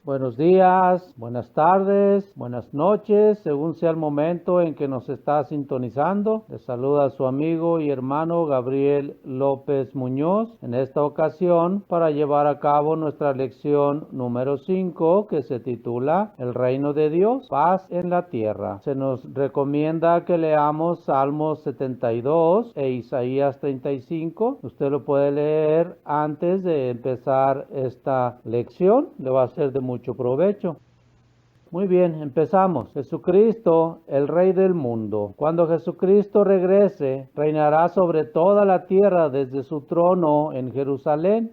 Buenos días, buenas tardes, buenas noches, según sea el momento en que nos está sintonizando. Les saluda a su amigo y hermano Gabriel López Muñoz en esta ocasión para llevar a cabo nuestra lección número 5 que se titula El reino de Dios, paz en la tierra. Se nos recomienda que leamos Salmos 72 e Isaías 35. Usted lo puede leer antes de empezar esta lección, le va a ser de mucho provecho. Muy bien, empezamos. Jesucristo, el Rey del mundo. Cuando Jesucristo regrese, reinará sobre toda la tierra desde su trono en Jerusalén.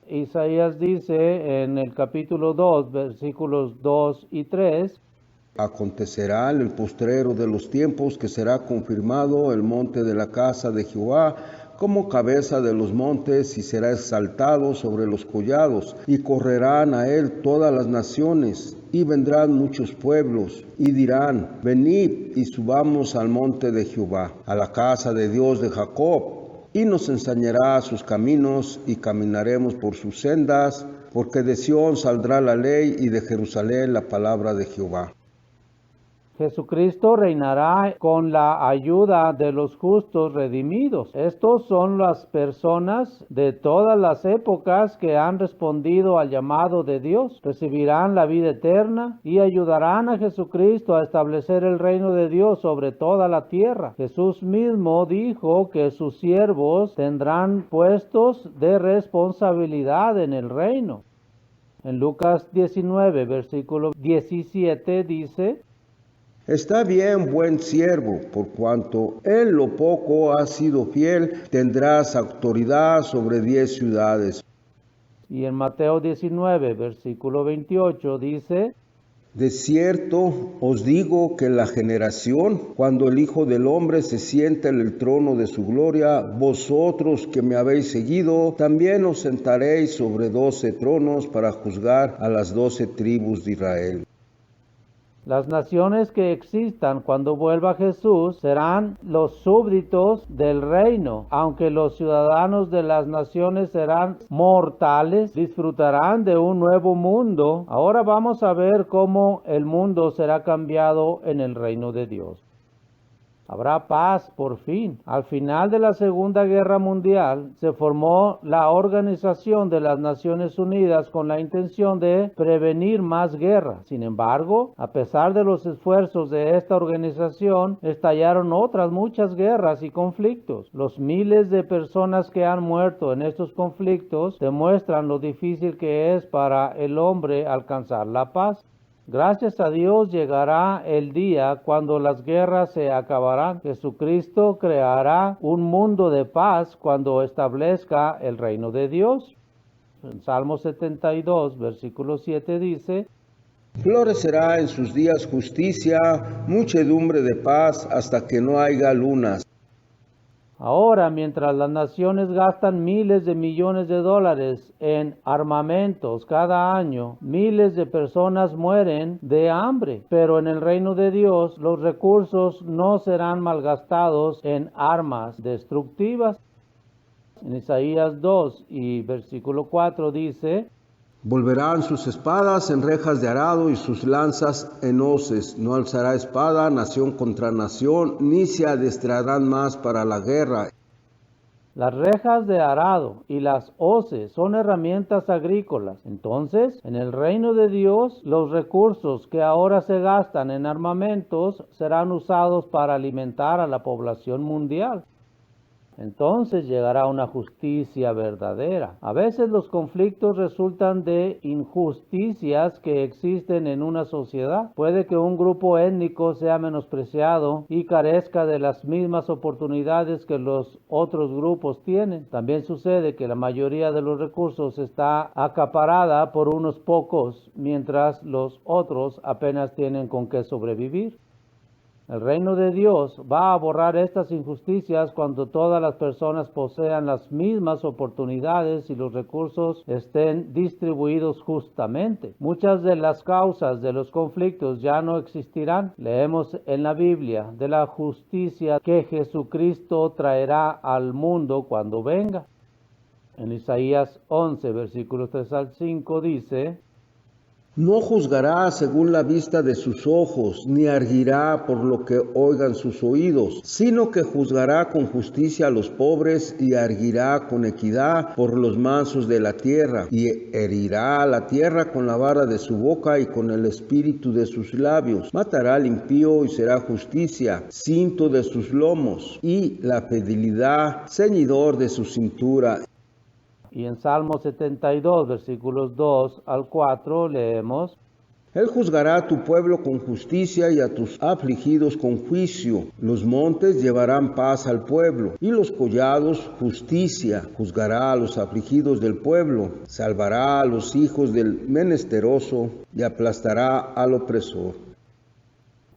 Isaías dice en el capítulo 2, versículos 2 y 3. Acontecerá en el postrero de los tiempos que será confirmado el monte de la casa de Jehová como cabeza de los montes y será exaltado sobre los collados y correrán a él todas las naciones y vendrán muchos pueblos y dirán, venid y subamos al monte de Jehová, a la casa de Dios de Jacob, y nos enseñará sus caminos y caminaremos por sus sendas, porque de Sión saldrá la ley y de Jerusalén la palabra de Jehová. Jesucristo reinará con la ayuda de los justos redimidos. Estos son las personas de todas las épocas que han respondido al llamado de Dios. Recibirán la vida eterna y ayudarán a Jesucristo a establecer el reino de Dios sobre toda la tierra. Jesús mismo dijo que sus siervos tendrán puestos de responsabilidad en el reino. En Lucas 19, versículo 17 dice: Está bien, buen siervo, por cuanto en lo poco has sido fiel, tendrás autoridad sobre 10 ciudades. Y en Mateo 19, versículo 28 dice: De cierto os digo que la generación, cuando el Hijo del Hombre se sienta en el trono de su gloria, vosotros que me habéis seguido, también os sentaréis sobre 12 tronos para juzgar a las 12 tribus de Israel. Las naciones que existan cuando vuelva Jesús serán los súbditos del reino. Aunque los ciudadanos de las naciones serán mortales, disfrutarán de un nuevo mundo. Ahora vamos a ver cómo el mundo será cambiado en el reino de Dios. Habrá paz por fin. Al final de la Segunda Guerra Mundial se formó la Organización de las Naciones Unidas con la intención de prevenir más guerras. Sin embargo, a pesar de los esfuerzos de esta organización, estallaron otras muchas guerras y conflictos. Los miles de personas que han muerto en estos conflictos demuestran lo difícil que es para el hombre alcanzar la paz. Gracias a Dios llegará el día cuando las guerras se acabarán. Jesucristo creará un mundo de paz cuando establezca el reino de Dios. En Salmo 72, versículo 7 dice: Florecerá en sus días justicia, muchedumbre de paz, hasta que no haya lunas. Ahora, mientras las naciones gastan miles de millones de dólares en armamentos cada año, miles de personas mueren de hambre. Pero en el reino de Dios, los recursos no serán malgastados en armas destructivas. En Isaías 2 y versículo 4 dice: Volverán sus espadas en rejas de arado y sus lanzas en hoces. No alzará espada nación contra nación, ni se adestrarán más para la guerra. Las rejas de arado y las hoces son herramientas agrícolas. Entonces, en el reino de Dios, los recursos que ahora se gastan en armamentos serán usados para alimentar a la población mundial. Entonces llegará una justicia verdadera. A veces los conflictos resultan de injusticias que existen en una sociedad. Puede que un grupo étnico sea menospreciado y carezca de las mismas oportunidades que los otros grupos tienen. También sucede que la mayoría de los recursos está acaparada por unos pocos, mientras los otros apenas tienen con qué sobrevivir. El reino de Dios va a borrar estas injusticias cuando todas las personas posean las mismas oportunidades y los recursos estén distribuidos justamente. Muchas de las causas de los conflictos ya no existirán. Leemos en la Biblia de la justicia que Jesucristo traerá al mundo cuando venga. En Isaías 11, versículos 3 al 5 dice: No juzgará según la vista de sus ojos, ni arguirá por lo que oigan sus oídos, sino que juzgará con justicia a los pobres y arguirá con equidad por los mansos de la tierra, y herirá a la tierra con la vara de su boca y con el espíritu de sus labios. Matará al impío y será justicia, cinto de sus lomos, y la fidelidad, ceñidor de su cintura. Y en Salmo 72, versículos 2 al 4, leemos: Él juzgará a tu pueblo con justicia y a tus afligidos con juicio. Los montes llevarán paz al pueblo, y los collados justicia. Juzgará a los afligidos del pueblo, salvará a los hijos del menesteroso y aplastará al opresor.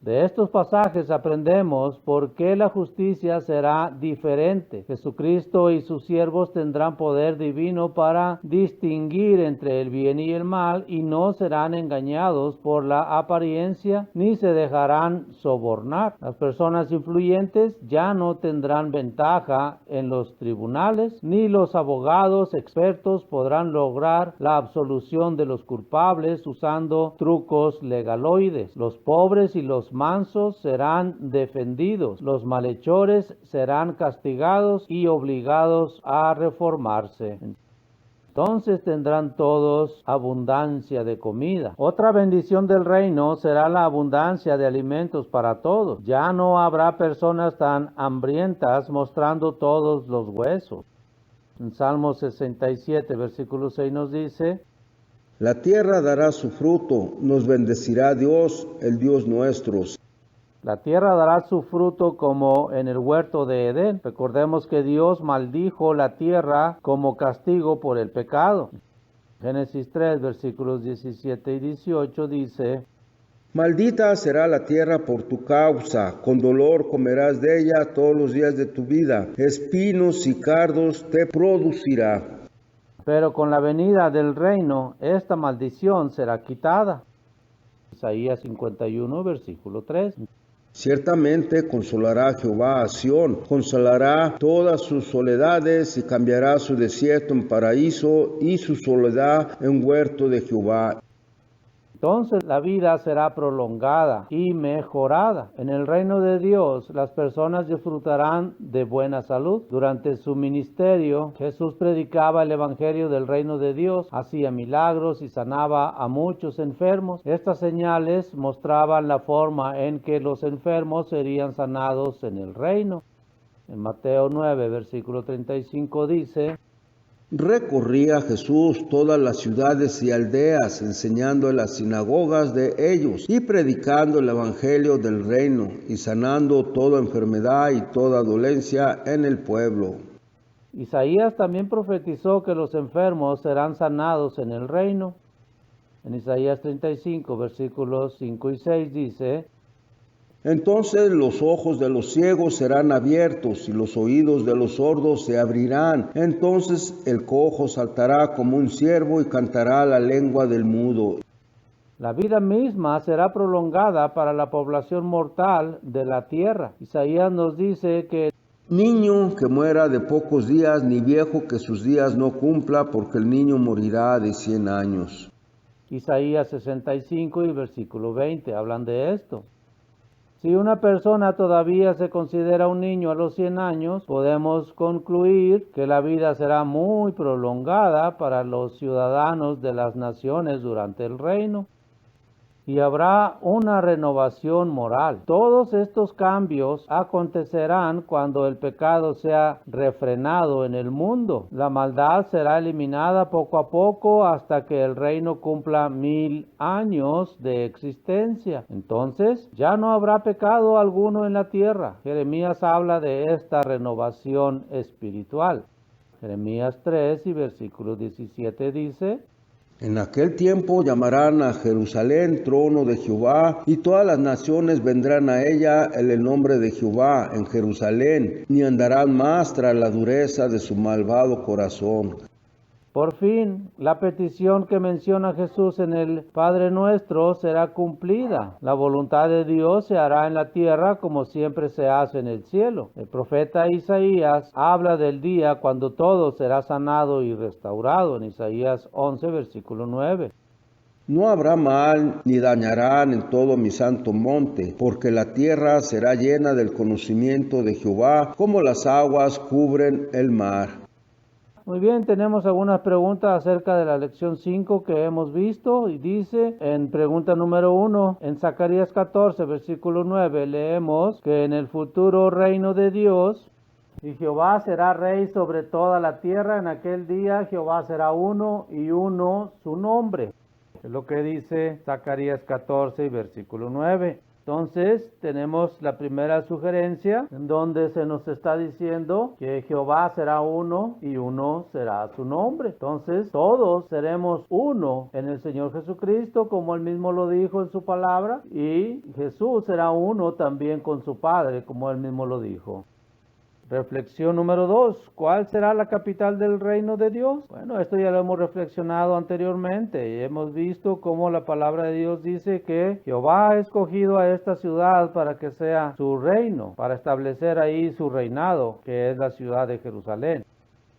De estos pasajes aprendemos por qué la justicia será diferente. Jesucristo y sus siervos tendrán poder divino para distinguir entre el bien y el mal y no serán engañados por la apariencia ni se dejarán sobornar. Las personas influyentes ya no tendrán ventaja en los tribunales, ni los abogados expertos podrán lograr la absolución de los culpables usando trucos legaloides. Los pobres y los mansos serán defendidos, los malhechores serán castigados y obligados a reformarse. Entonces tendrán todos abundancia de comida. Otra bendición del reino será la abundancia de alimentos para todos. Ya no habrá personas tan hambrientas mostrando todos los huesos. En Salmo 67, versículo 6 nos dice: La tierra dará su fruto, nos bendecirá Dios, el Dios nuestro. La tierra dará su fruto como en el huerto de Edén. Recordemos que Dios maldijo la tierra como castigo por el pecado. Génesis 3, versículos 17 y 18 dice: Maldita será la tierra por tu causa, con dolor comerás de ella todos los días de tu vida, espinos y cardos te producirá. Pero con la venida del reino, esta maldición será quitada. Isaías 51, versículo 3. Ciertamente consolará Jehová a Sión, consolará todas sus soledades y cambiará su desierto en paraíso y su soledad en huerto de Jehová. Entonces la vida será prolongada y mejorada. En el reino de Dios, las personas disfrutarán de buena salud. Durante su ministerio, Jesús predicaba el evangelio del reino de Dios, hacía milagros y sanaba a muchos enfermos. Estas señales mostraban la forma en que los enfermos serían sanados en el reino. En Mateo 9, versículo 35 dice: Recorría Jesús todas las ciudades y aldeas, enseñando en las sinagogas de ellos y predicando el evangelio del reino y sanando toda enfermedad y toda dolencia en el pueblo. Isaías también profetizó que los enfermos serán sanados en el reino. En Isaías 35, versículos 5 y 6 dice: Entonces los ojos de los ciegos serán abiertos y los oídos de los sordos se abrirán. Entonces el cojo saltará como un ciervo y cantará la lengua del mudo. La vida misma será prolongada para la población mortal de la tierra. Isaías nos dice que Niño que muera de pocos días, ni viejo que sus días no cumpla, porque el niño morirá de 100 años. Isaías 65 y versículo 20 hablan de esto. Si una persona todavía se considera un niño a los 100 años, podemos concluir que la vida será muy prolongada para los ciudadanos de las naciones durante el reino. Y habrá una renovación moral. Todos estos cambios acontecerán cuando el pecado sea refrenado en el mundo. La maldad será eliminada poco a poco hasta que el reino cumpla 1000 años de existencia. Entonces ya no habrá pecado alguno en la tierra. Jeremías habla de esta renovación espiritual. Jeremías 3 y versículo 17 dice: En aquel tiempo llamarán a Jerusalén trono de Jehová, y todas las naciones vendrán a ella en el nombre de Jehová en Jerusalén, ni andarán más tras la dureza de su malvado corazón. Por fin, la petición que menciona Jesús en el Padre Nuestro será cumplida. La voluntad de Dios se hará en la tierra como siempre se hace en el cielo. El profeta Isaías habla del día cuando todo será sanado y restaurado en Isaías 11, versículo 9. No habrá mal ni dañarán en todo mi santo monte, porque la tierra será llena del conocimiento de Jehová, como las aguas cubren el mar. Muy bien, tenemos algunas preguntas acerca de la lección 5 que hemos visto y dice en pregunta número 1, en Zacarías 14, versículo 9, leemos que en el futuro reino de Dios y Jehová será rey sobre toda la tierra. En aquel día Jehová será uno y uno su nombre. Es lo que dice Zacarías 14 y versículo 9. Entonces tenemos la primera sugerencia en donde se nos está diciendo que Jehová será uno y uno será su nombre. Entonces todos seremos uno en el Señor Jesucristo, como él mismo lo dijo en su palabra, y Jesús será uno también con su Padre, como él mismo lo dijo. Reflexión número 2. ¿Cuál será la capital del reino de Dios? Bueno, esto ya lo hemos reflexionado anteriormente y hemos visto cómo la palabra de Dios dice que Jehová ha escogido a esta ciudad para que sea su reino, para establecer ahí su reinado, que es la ciudad de Jerusalén.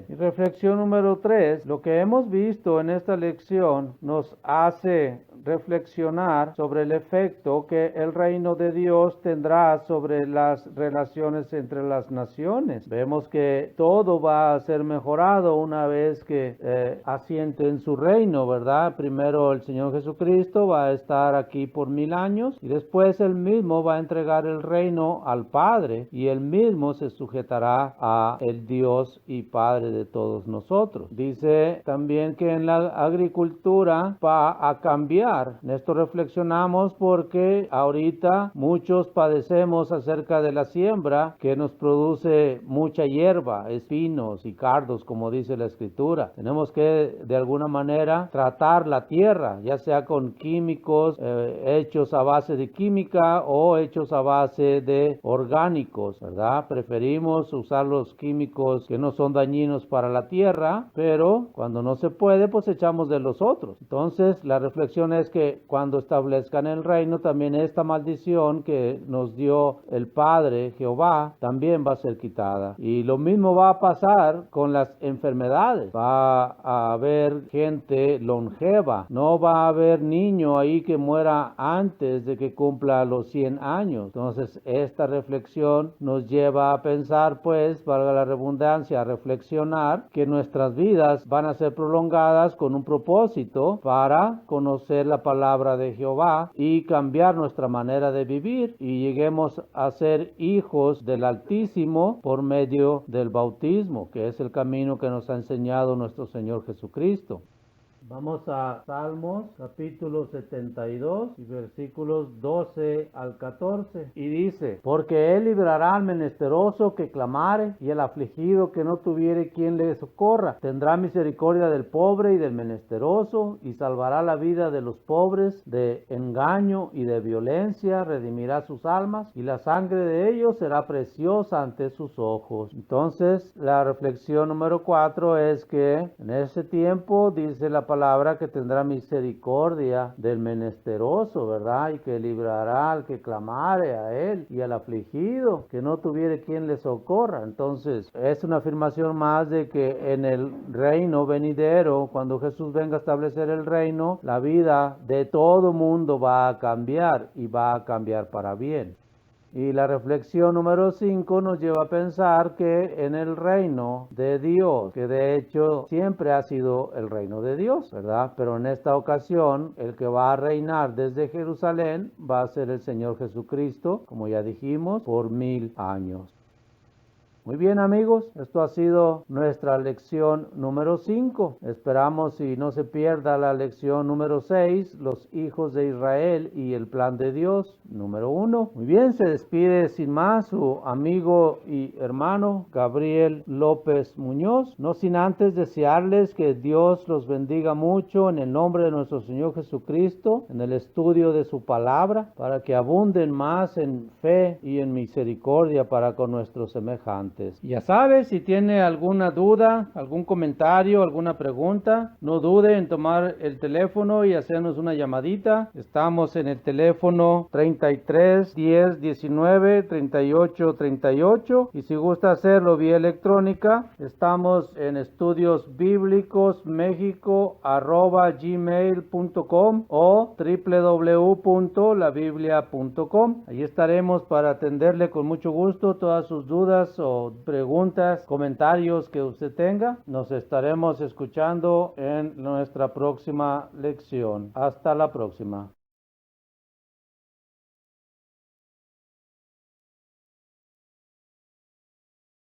Y reflexión número 3, lo que hemos visto en esta lección nos hace reflexionar sobre el efecto que el reino de Dios tendrá sobre las relaciones entre las naciones. Vemos que todo va a ser mejorado una vez que asiente en su reino, ¿verdad? Primero el Señor Jesucristo va a estar aquí por 1000 años y después él mismo va a entregar el reino al Padre y él mismo se sujetará a el Dios y Padre de todos nosotros. Dice también que en la agricultura va a cambiar. En esto reflexionamos porque ahorita muchos padecemos acerca de la siembra que nos produce mucha hierba, espinos y cardos, como dice la Escritura. Tenemos que de alguna manera tratar la tierra, ya sea con químicos hechos a base de química o hechos a base de orgánicos, ¿verdad? Preferimos usar los químicos que no son dañinos para la tierra, pero cuando no se puede, pues echamos de los otros. Entonces, la reflexión es que cuando establezcan el reino, también esta maldición que nos dio el Padre, Jehová, también va a ser quitada. Y lo mismo va a pasar con las enfermedades. Va a haber gente longeva. No va a haber niño ahí que muera antes de que cumpla los 100 años. Entonces, esta reflexión nos lleva a pensar, pues, valga la redundancia, a reflexionar que nuestras vidas van a ser prolongadas con un propósito para conocer la palabra de Jehová y cambiar nuestra manera de vivir y lleguemos a ser hijos del Altísimo por medio del bautismo, que es el camino que nos ha enseñado nuestro Señor Jesucristo. Vamos a Salmos capítulo 72 y versículos 12 al 14 y dice: porque él librará al menesteroso que clamare y al afligido que no tuviere quien le socorra. Tendrá misericordia del pobre y del menesteroso y salvará la vida de los pobres de engaño y de violencia, redimirá sus almas y la sangre de ellos será preciosa ante sus ojos. Entonces la reflexión número 4 es que en ese tiempo dice la palabra que tendrá misericordia del menesteroso, ¿verdad? Y que librará al que clamare a él y al afligido que no tuviere quien le socorra. Entonces es una afirmación más de que en el reino venidero, cuando Jesús venga a establecer el reino, la vida de todo mundo va a cambiar y va a cambiar para bien. Y la reflexión número 5 nos lleva a pensar que en el reino de Dios, que de hecho siempre ha sido el reino de Dios, ¿verdad? Pero en esta ocasión el que va a reinar desde Jerusalén va a ser el Señor Jesucristo, como ya dijimos, por 1000 años. Muy bien, amigos, esto ha sido nuestra lección número 5. Esperamos y no se pierda la lección número 6, los hijos de Israel y el plan de Dios, número 1. Muy bien, se despide sin más su amigo y hermano Gabriel López Muñoz, no sin antes desearles que Dios los bendiga mucho en el nombre de nuestro Señor Jesucristo, en el estudio de su palabra, para que abunden más en fe y en misericordia para con nuestros semejantes. antes. Ya sabes, si tiene alguna duda, algún comentario, alguna pregunta, no dude en tomar el teléfono y hacernos una llamadita. Estamos en el teléfono 33 10 19 38 38 y si gusta hacerlo vía electrónica, estamos en estudiosbiblicosmexico@gmail.com o www.labiblia.com. Ahí estaremos para atenderle con mucho gusto todas sus dudas o preguntas, comentarios que usted tenga. Nos estaremos escuchando en nuestra próxima lección. Hasta la próxima.